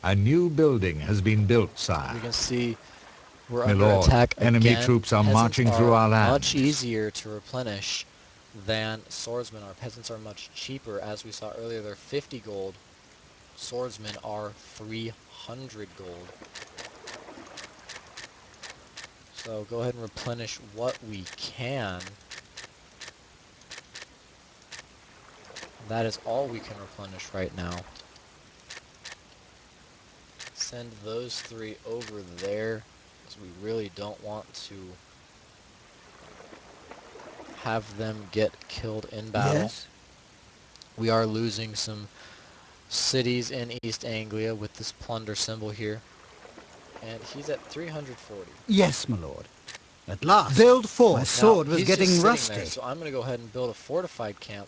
A new building has been built, sire. We can see we're My under lord, attack enemy again. troops are Peasants marching through our lands. much easier to replenish than swordsmen are. Peasants are much cheaper. As we saw earlier, they're 50 gold. Swordsmen are 300 gold. So go ahead and replenish what we can. That is all we can replenish right now. Send those 3 over there, because we really don't want to have them get killed in battle. Yes? We are losing some cities in East Anglia with this plunder symbol here. And he's at 340. Yes, my lord. At last. Build fort. My sword was he's getting just sitting rusty. there, so I'm going to go ahead and build a fortified camp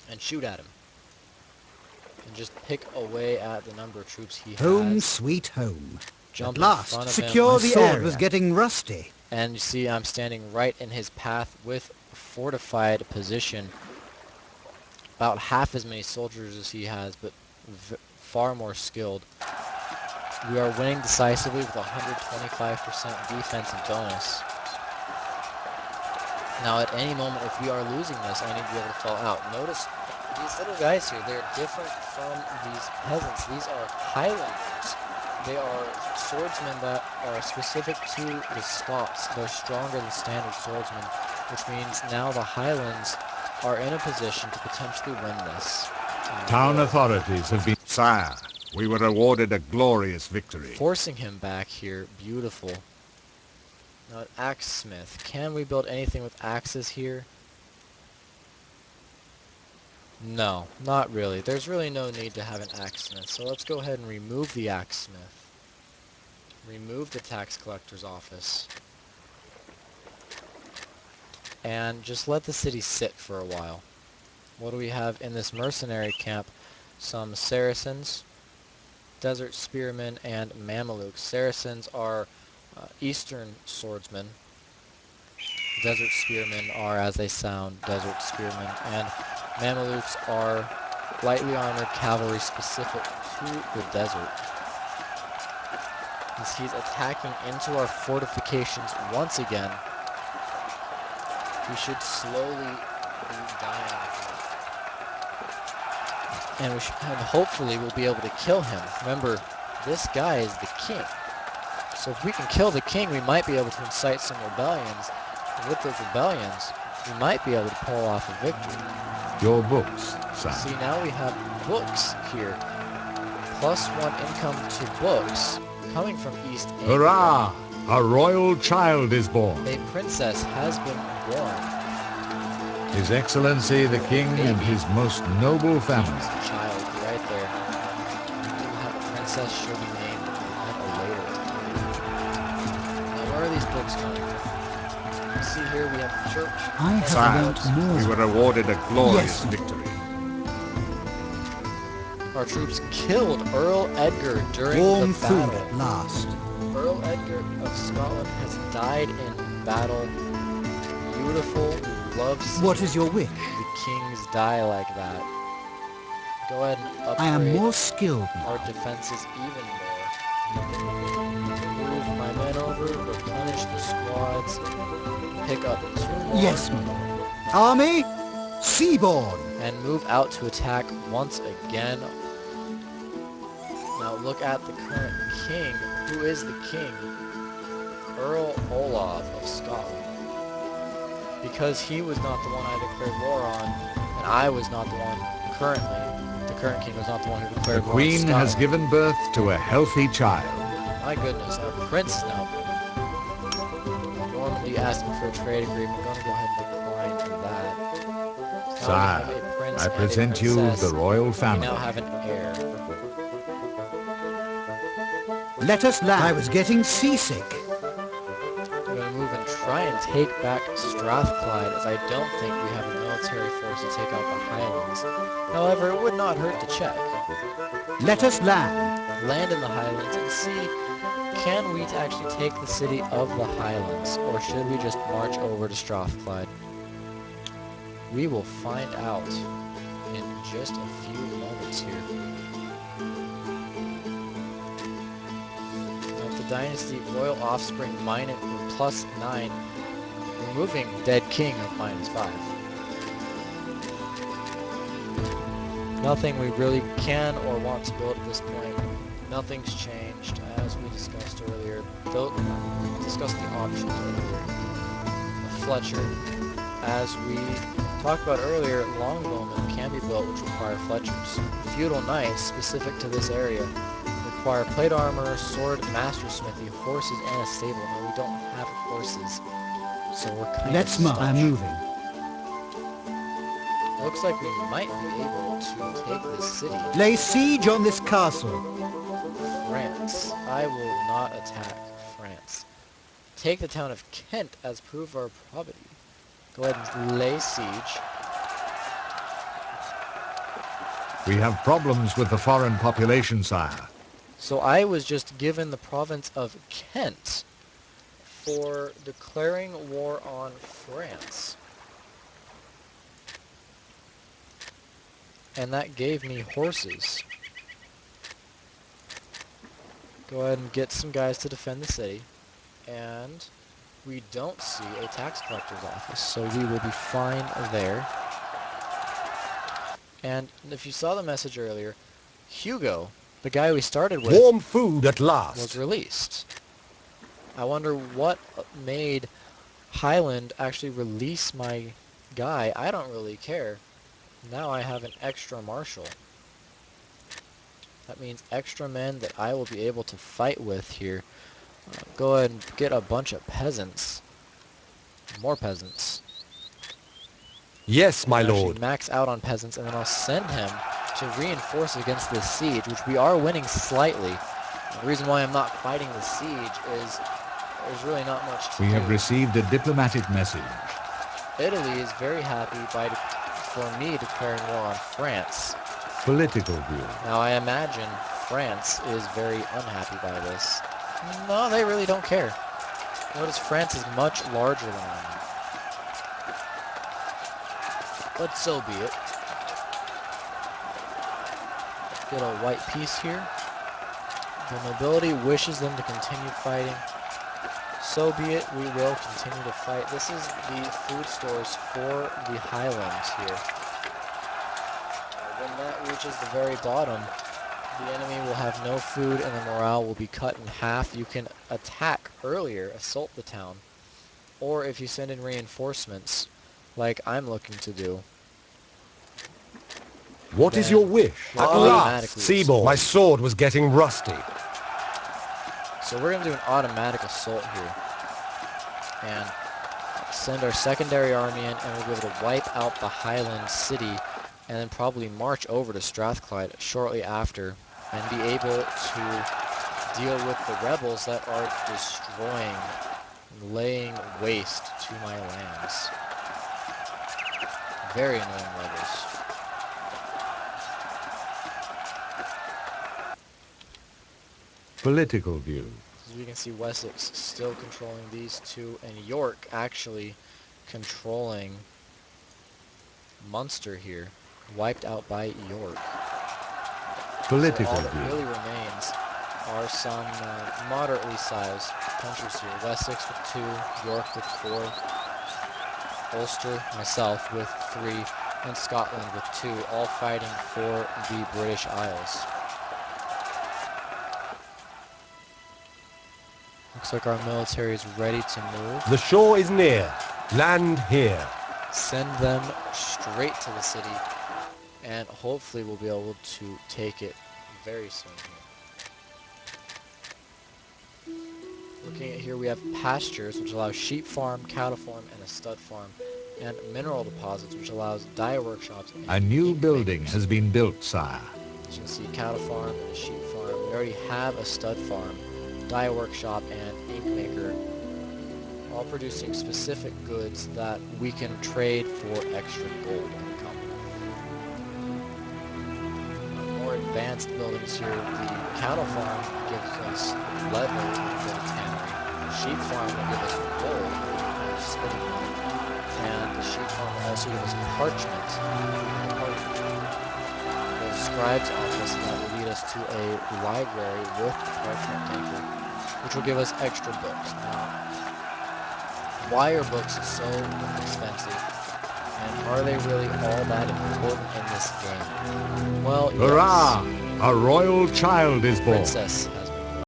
and shoot at him. And just pick away at the number of troops he Home has. sweet home. Jump At in last. front of Secure him. the sword area. Was getting rusty. And you see I'm standing right in his path with a fortified position. About half as many soldiers as he has, but far more skilled. We are winning decisively with 125% defense and bonus. Now at any moment, if we are losing this, I need to be able to fall out. Notice these little guys here, they're different from these peasants. These are Highlanders. They are swordsmen that are specific to the Scots. They're stronger than standard swordsmen, which means now the Highlands are in a position to potentially win this. Town authorities have been... Sire, we were awarded a glorious victory. Forcing him back here, beautiful. Now an axesmith. Can we build anything with axes here? No, not really. There's really no need to have an axesmith. So let's go ahead and remove the axesmith. Remove the tax collector's office. And just let the city sit for a while. What do we have in this mercenary camp? Some Saracens, desert spearmen, and Mamelukes. Saracens are eastern swordsmen. Desert spearmen are, as they sound, desert spearmen. And Mamelukes are lightly armored cavalry specific to the desert. As he's attacking into our fortifications once again, he should slowly be dying here. And hopefully we'll be able to kill him. Remember, this guy is the king. So if we can kill the king, we might be able to incite some rebellions. And with those rebellions, we might be able to pull off a victory. Your books, sire. See, now we have books here. +1 income to books coming from East Anglia. Hurrah! A royal child is born. A princess has been born. His Excellency the King and his most noble family. King's child right there. We will have a princess. She'll be named at a later time. Now where are these books coming from? You see here we have church. I have Sire, learnt more. we were awarded a glorious Yes. victory. Our troops killed Earl Edgar during Warm the food battle. at last. Earl Edgar of Scotland has died in battle. Beautiful. We love seeing What is your wish? the kings die like that. Go ahead and upgrade I am more skilled our now. defenses even more. Move my men over, replenish the squads, pick up 2 more, Yes, my lord. Army, Seaborn. and move out to attack once again. Now look at the current king. Who is the king? Earl Olaf of Scotland. Because he was not the one I declared war on, and I was not the one currently, the current king was not the one who The declared war on Queen has Scotland. given birth to a healthy child. My goodness, our prince is now born. Normandy asking for a trade agreement. I'm gonna go ahead and decline that. Now we Sire, have a prince I and a present you princess. the royal We family. now have an heir. Let us land. I was getting seasick. We're going to move and try and take back Strathclyde, as I don't think we have a military force to take out the Highlands. However, it would not hurt to check. Let us land. Land in the Highlands and see, can we actually take the city of the Highlands, or should we just march over to Strathclyde? We will find out in just a few moments here. Dynasty, Royal Offspring, plus 9, removing Dead King of -5. Nothing we really can or want to build at this point. Nothing's changed, as we discussed earlier. Discussed the options earlier. Fletcher, as we talked about earlier, longbowmen can be built which require Fletchers. Feudal knights, specific to this area, require plate armor, sword, master smithy, horses, and a stable. No, we don't have horses, so we're kind Let's of march. stuck. I'm moving. Looks like we might be able to take this city. Lay siege on this castle. France. I will not attack France. Take the town of Kent as proof of our property. Go ahead and lay siege. We have problems with the foreign population, sire. So I was just given the province of Kent for declaring war on France. And that gave me horses. Go ahead and get some guys to defend the city. And we don't see a tax collector's office, so we will be fine there. And if you saw the message earlier, Hugo, the guy we started with, Warm food at was last. released. I wonder what made Highland actually release my guy. I don't really care. Now I have an extra marshal. That means extra men that I will be able to fight with here. Go ahead and get a bunch of peasants. More peasants. Yes, my Actually lord. max out on peasants, and then I'll send him to reinforce against this siege, which we are winning slightly. The reason why I'm not fighting the siege is there's really not much to We do. have received a diplomatic message. Italy is very happy for me declaring war on France. Political view. Now I imagine France is very unhappy by this. No, they really don't care. Notice France is much larger than I am. But so be it. Get a white piece here. The nobility wishes them to continue fighting. So be it, we will continue to fight. This is the food stores for the Highlands here. When that reaches the very bottom, the enemy will have no food and the morale will be cut in half. You can attack earlier, assault the town, or if you send in reinforcements, like I'm looking to do. What is Then your wish? you'll At last, automatically Seaboard. My sword was getting rusty. So we're going to do an automatic assault here. And send our secondary army in, and we'll be able to wipe out the Highland city, and then probably march over to Strathclyde shortly after, and be able to deal with the rebels that are destroying, laying waste to my lands. Very annoying rebels. Political view. As we can see, Wessex still controlling these two, and York actually controlling Munster here, wiped out by York. Political So all that view. really remains are some moderately sized countries here. Wessex with 2, York with 4, Ulster, myself, with 3, and Scotland with 2, all fighting for the British Isles. Looks like our military is ready to move. The shore is near. Land here. Send them straight to the city, and hopefully we'll be able to take it very soon here. Looking at here, we have pastures, which allows sheep farm, cattle farm, and a stud farm, and mineral deposits, which allows dye workshops and A new ink building makers. has been built, sire. As you can see, cattle farm and a sheep farm. We already have a stud farm, dye workshop, and ink maker, all producing specific goods that we can trade for extra gold income. More advanced buildings here. The cattle farm gives us leather when we go to tannery. Sheep farm will give us wool when we go to spinning mill. And the sheep farm will also give us parchment. The scribe's office, and that will lead us to a library with the parchment maker. which will give us extra books. Now, why are books so expensive? And are they really all that important in this game? Well, yes. Hurrah! A royal child is born. Princess